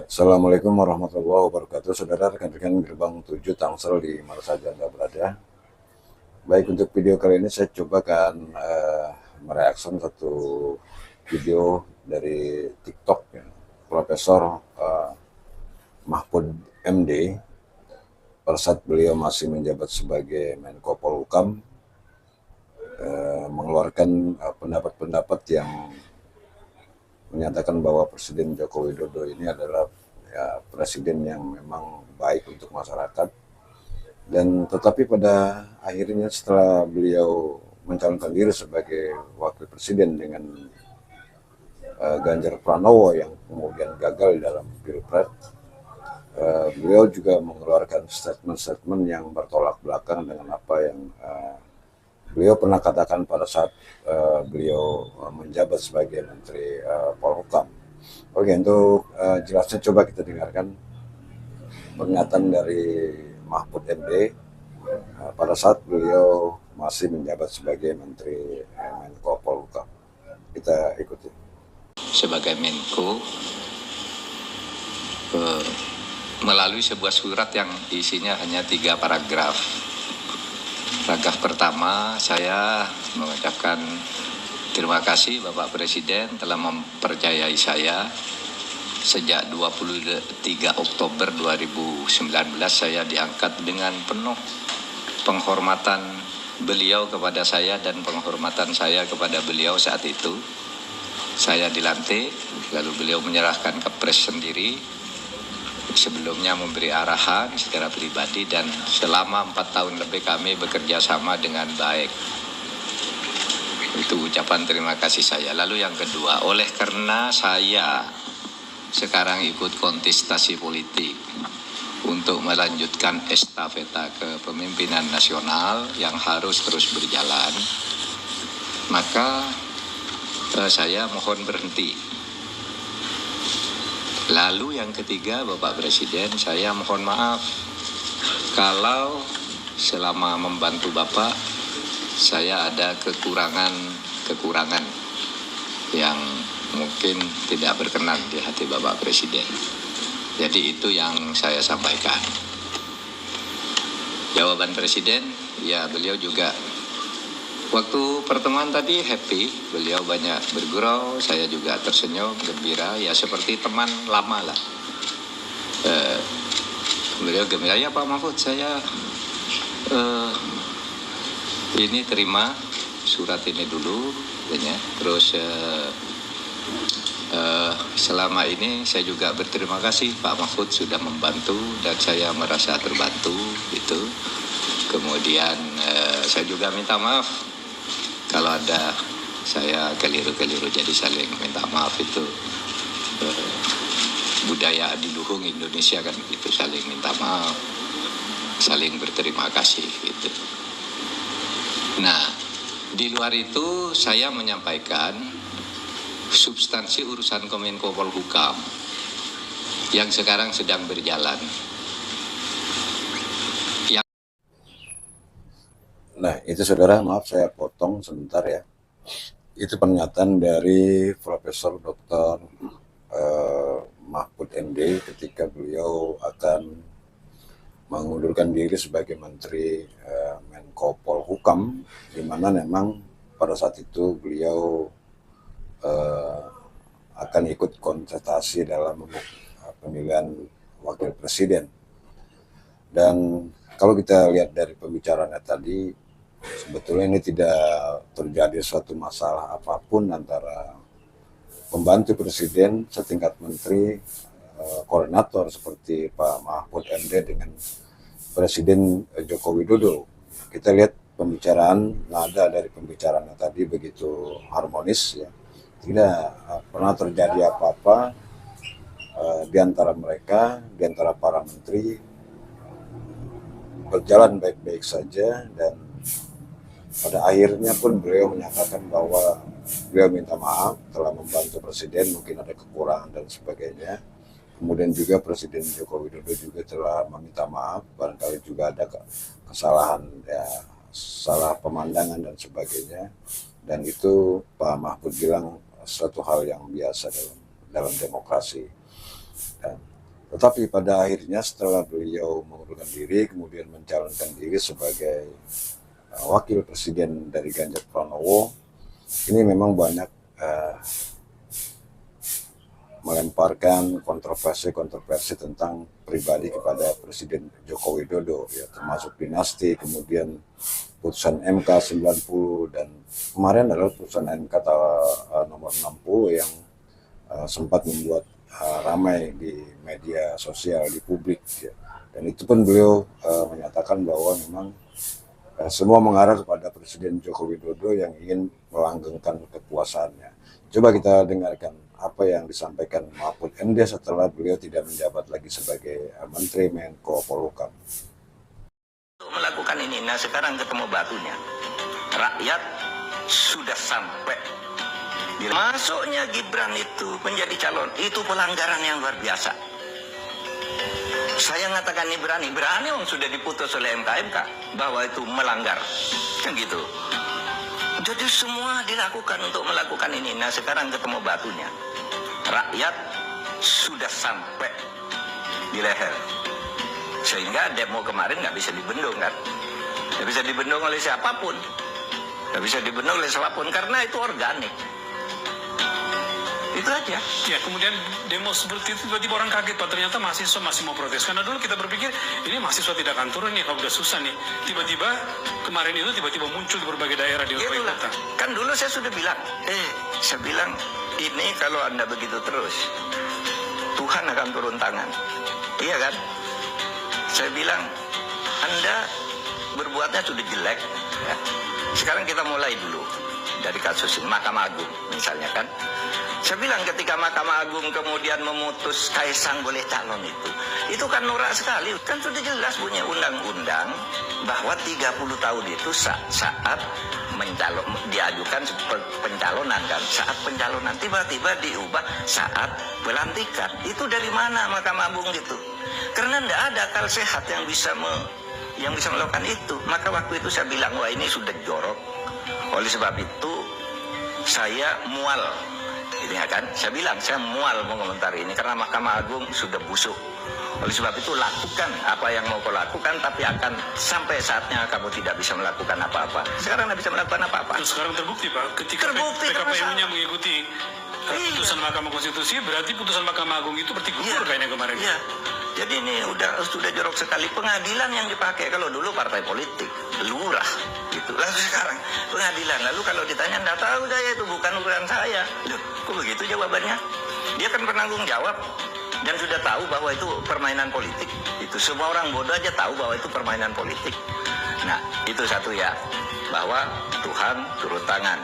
Assalamualaikum warahmatullahi wabarakatuh. Saudara, rekan-rekan Gerbang 7 Tangsel di mana saja Anda berada. Baik, untuk video kali ini saya coba akan mereaction satu video dari TikTok ya. Profesor Mahfud MD pada saat beliau masih menjabat sebagai Menko Polhukam mengeluarkan pendapat-pendapat yang menyatakan bahwa Presiden Joko Widodo ini adalah presiden yang memang baik untuk masyarakat, dan tetapi pada akhirnya setelah beliau mencalonkan diri sebagai wakil presiden dengan Ganjar Pranowo yang kemudian gagal dalam pilpres, beliau juga mengeluarkan statement-statement yang bertolak belakang dengan apa yang beliau pernah katakan pada saat beliau menjabat sebagai Menteri Polhukam. Oke, untuk jelasnya coba kita dengarkan pernyataan dari Mahfud MD pada saat beliau masih menjabat sebagai Menteri Menko Polhukam. Kita ikuti. Sebagai Menko, melalui sebuah surat yang isinya hanya 3 paragraf. Paragraf pertama, saya mengucapkan terima kasih Bapak Presiden telah mempercayai saya. Sejak 23 Oktober 2019 saya diangkat dengan penuh penghormatan beliau kepada saya dan penghormatan saya kepada beliau saat itu. Saya dilantik, lalu beliau menyerahkan kepres sendiri. Sebelumnya memberi arahan secara pribadi, dan selama 4 tahun lebih kami bekerja sama dengan baik. Itu ucapan terima kasih saya. Lalu yang kedua, oleh karena saya sekarang ikut kontestasi politik untuk melanjutkan estafeta kepemimpinan nasional yang harus terus berjalan, maka saya mohon berhenti. Lalu yang ketiga, Bapak Presiden, saya mohon maaf kalau selama membantu Bapak saya ada kekurangan yang mungkin tidak berkenan di hati Bapak Presiden. Jadi itu yang saya sampaikan. Jawaban Presiden, ya beliau juga waktu pertemuan tadi happy, beliau banyak bergurau, saya juga tersenyum, gembira, ya seperti teman lama lah. Beliau gembira, ya Pak Mahfud, saya ini terima surat ini dulu, ya. Terus selama ini saya juga berterima kasih Pak Mahfud sudah membantu dan saya merasa terbantu itu. Kemudian saya juga minta maaf kalau ada saya keliru-keliru, jadi saling minta maaf itu budaya adiluhung Indonesia kan itu, saling minta maaf, saling berterima kasih gitu. Nah, di luar itu saya menyampaikan substansi urusan Kemenko Polhukam yang sekarang sedang berjalan. Nah, itu saudara, maaf saya potong sebentar ya. Itu pernyataan dari Profesor Dr. Mahfud MD ketika beliau akan mengundurkan diri sebagai Menteri Menko Polhukam, di mana memang pada saat itu beliau akan ikut kontestasi dalam pemilihan wakil presiden. Dan kalau kita lihat dari pembicaraannya tadi, sebetulnya ini tidak terjadi suatu masalah apapun antara pembantu presiden setingkat menteri, koordinator seperti Pak Mahfud MD dengan Presiden Joko Widodo. Kita lihat pembicaraan, nada dari pembicaraannya tadi begitu harmonis ya. Tidak pernah terjadi apa-apa di antara mereka, di antara para menteri, berjalan baik-baik saja, dan pada akhirnya pun beliau menyatakan bahwa beliau minta maaf telah membantu presiden, mungkin ada kekurangan dan sebagainya. Kemudian juga Presiden Joko Widodo juga telah meminta maaf, barangkali juga ada kesalahan ya, salah pemandangan dan sebagainya. Dan itu Pak Mahfud bilang suatu hal yang biasa dalam demokrasi. Dan Tetapi pada akhirnya setelah beliau mengundurkan diri, kemudian mencalonkan diri sebagai wakil presiden dari Ganjar Pranowo, ini memang banyak melemparkan kontroversi tentang pribadi kepada Presiden Joko Widodo, ya, termasuk dinasti, kemudian putusan MK 90, dan kemarin adalah putusan MK nomor 60 yang sempat membuat ramai di media sosial, di publik, ya. Dan itu pun beliau menyatakan bahwa memang semua mengarah kepada Presiden Joko Widodo yang ingin melanggengkan kekuasaannya. Coba kita dengarkan apa yang disampaikan Mahfud MD setelah beliau tidak menjabat lagi sebagai Menteri Menko Polhukam. Melakukan ini, nah sekarang ketemu batunya. Rakyat sudah sampai. Masuknya Gibran itu menjadi calon, itu pelanggaran yang luar biasa. Saya mengatakan ini berani orang sudah diputus oleh MK bahwa itu melanggar, kan gitu. Jadi semua dilakukan untuk melakukan ini. Nah sekarang ketemu batunya. Rakyat sudah sampai di leher. Sehingga demo kemarin nggak bisa dibendung kan. Nggak bisa dibendung oleh siapapun. Nggak bisa dibendung oleh siapapun karena itu organik. Itu aja. Ya, kemudian demo seperti itu tiba-tiba orang kaget, Pak, ternyata mahasiswa masih mau protes. Karena dulu kita berpikir ini mahasiswa tidak akan turun nih, kalau udah susah nih. Tiba-tiba kemarin itu tiba-tiba muncul di berbagai daerah di berbagai kota. Kan dulu saya sudah bilang, saya bilang ini kalau Anda begitu terus, Tuhan akan turun tangan. Iya kan? Saya bilang, Anda berbuatnya sudah jelek. Ya. Sekarang kita mulai dulu dari kasus ini, Mahkamah Agung misalnya kan. Saya bilang ketika Mahkamah Agung kemudian memutus Kaisang boleh calon itu kan norak sekali. Kan sudah jelas punya undang-undang bahwa 30 tahun itu saat diajukan pencalonan kan. Saat pencalonan tiba-tiba diubah saat pelantikan. Itu dari mana Mahkamah Agung itu? Karena tidak ada akal sehat yang bisa melakukan itu. Maka waktu itu saya bilang, wah ini sudah jorok. Oleh sebab itu saya mual. Ini kan, saya bilang saya mual mengomentari ini karena Mahkamah Agung sudah busuk. Oleh sebab itu lakukan apa yang mau kau lakukan, tapi akan sampai saatnya kamu tidak bisa melakukan apa-apa. Sekarang tidak bisa melakukan apa-apa. Sekarang terbukti, Pak, ketika PKPU-nya mengikuti putusan Mahkamah Konstitusi, berarti putusan Mahkamah Agung itu berarti gugur kayaknya kemarin. Iya. Jadi ini sudah jorok sekali. Pengadilan yang dipakai kalau dulu partai politik, lurah gitu. Lalu sekarang pengadilan. Lalu kalau ditanya enggak tahu saya, itu bukan urusan saya. Loh, kok begitu jawabannya? Dia kan penanggung jawab dan sudah tahu bahwa itu permainan politik. Itu semua orang bodoh aja tahu bahwa itu permainan politik. Nah, itu satu ya, bahwa Tuhan turun tangan.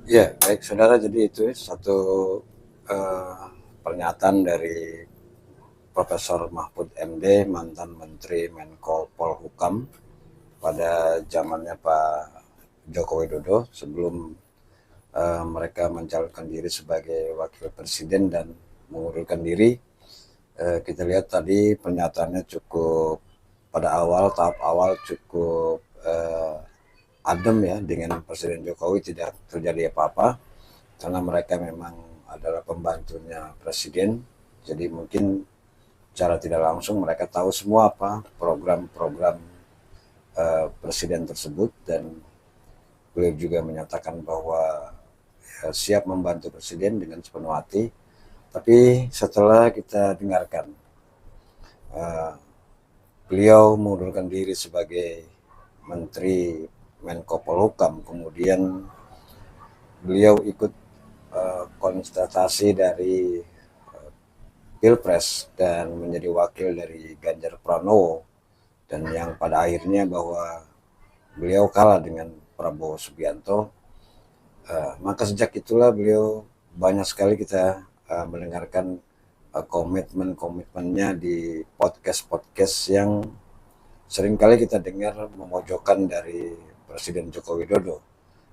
Ya, baik saudara, jadi itu satu pernyataan dari Profesor Mahfud MD, mantan Menteri Menko Polhukam pada zamannya Pak Joko Widodo sebelum mereka mencalonkan diri sebagai wakil presiden dan mengundurkan diri. Kita lihat tadi pernyataannya cukup pada tahap awal cukup adem ya, dengan Presiden Jokowi tidak terjadi apa-apa karena mereka memang adalah pembantunya presiden. Jadi mungkin secara tidak langsung mereka tahu semua apa program-program presiden tersebut, dan beliau juga menyatakan bahwa siap membantu presiden dengan sepenuh hati. Tapi setelah kita dengarkan beliau mengundurkan diri sebagai Menteri Menko Polhukam, kemudian beliau ikut kontestasi dari Pilpres dan menjadi wakil dari Ganjar Pranowo, dan yang pada akhirnya bahwa beliau kalah dengan Prabowo Subianto. Maka sejak itulah beliau banyak sekali kita mendengarkan komitmennya di podcast yang seringkali kita dengar memojokkan dari Presiden Joko Widodo.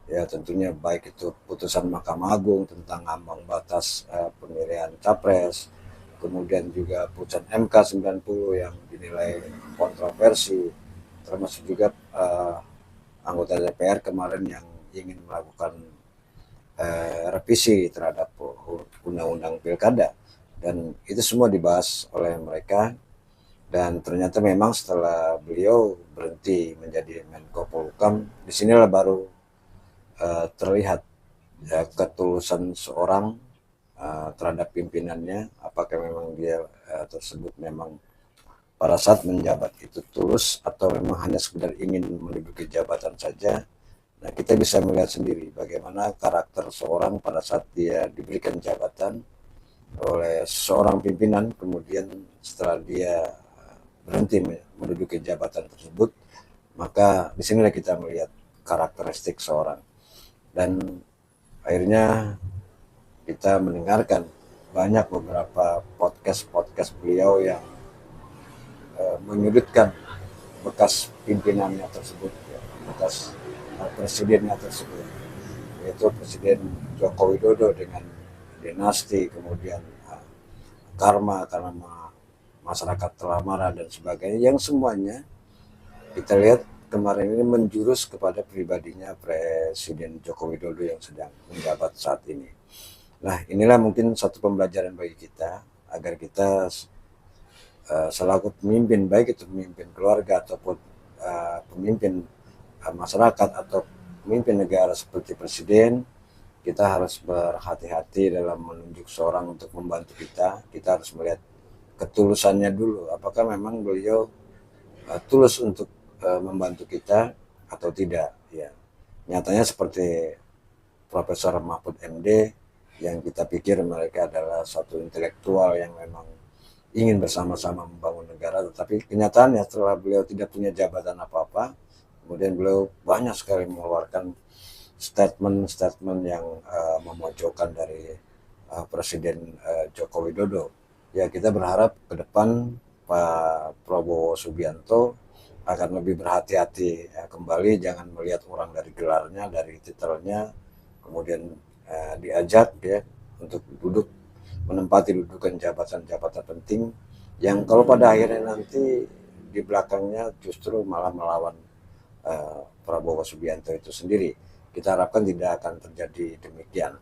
Ya, tentunya baik itu putusan Mahkamah Agung tentang ambang batas pemilihan capres, kemudian juga putusan MK 90 yang dinilai kontroversi, termasuk juga anggota DPR kemarin yang ingin melakukan revisi terhadap undang-undang pilkada. Dan itu semua dibahas oleh mereka, dan ternyata memang setelah beliau berhenti menjadi Menko Polhukam, disinilah baru terlihat ya, ketulusan seorang terhadap pimpinannya, apakah memang dia tersebut memang pada saat menjabat itu tulus atau memang hanya sekedar ingin menduduki jabatan saja. Nah, kita bisa melihat sendiri bagaimana karakter seorang pada saat dia diberikan jabatan oleh seorang pimpinan, kemudian setelah dia berhenti menduduki jabatan tersebut, maka disinilah kita melihat karakteristik seorang. Dan akhirnya kita mendengarkan banyak beberapa podcast beliau yang menyudutkan bekas pimpinannya tersebut, ya, bekas presidennya tersebut, yaitu Presiden Joko Widodo dengan dinasti, kemudian karma karena masyarakat telah marah dan sebagainya, yang semuanya kita lihat kemarin ini menjurus kepada pribadinya Presiden Joko Widodo yang sedang menjabat saat ini. Nah, inilah mungkin satu pembelajaran bagi kita agar kita selaku pemimpin, baik itu pemimpin keluarga ataupun pemimpin masyarakat atau pemimpin negara seperti presiden, kita harus berhati-hati dalam menunjuk seorang untuk membantu kita. Kita harus melihat ketulusannya dulu, apakah memang beliau tulus untuk membantu kita atau tidak. Ya, nyatanya seperti Profesor Mahfud MD yang kita pikir mereka adalah satu intelektual yang memang ingin bersama-sama membangun negara, tetapi kenyataannya setelah beliau tidak punya jabatan apa-apa, kemudian beliau banyak sekali mengeluarkan statement yang memojokkan dari Presiden Joko Widodo. Ya, kita berharap ke depan Pak Prabowo Subianto akan lebih berhati-hati kembali, jangan melihat orang dari gelarnya, dari titelnya, kemudian diajak ya untuk duduk menempati dudukan jabatan-jabatan penting yang kalau pada akhirnya nanti di belakangnya justru malah melawan Prabowo Subianto itu sendiri. Kita harapkan tidak akan terjadi demikian.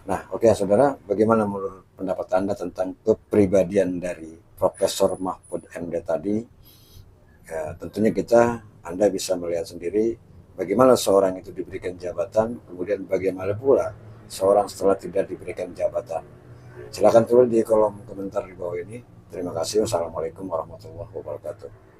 Nah, oke saudara, bagaimana menurut pendapat Anda tentang kepribadian dari Profesor Mahfud MD tadi? Ya, tentunya Anda bisa melihat sendiri bagaimana seorang itu diberikan jabatan, kemudian bagaimana pula seorang setelah tidak diberikan jabatan. Silakan tulis di kolom komentar di bawah ini. Terima kasih. Wassalamualaikum warahmatullahi wabarakatuh.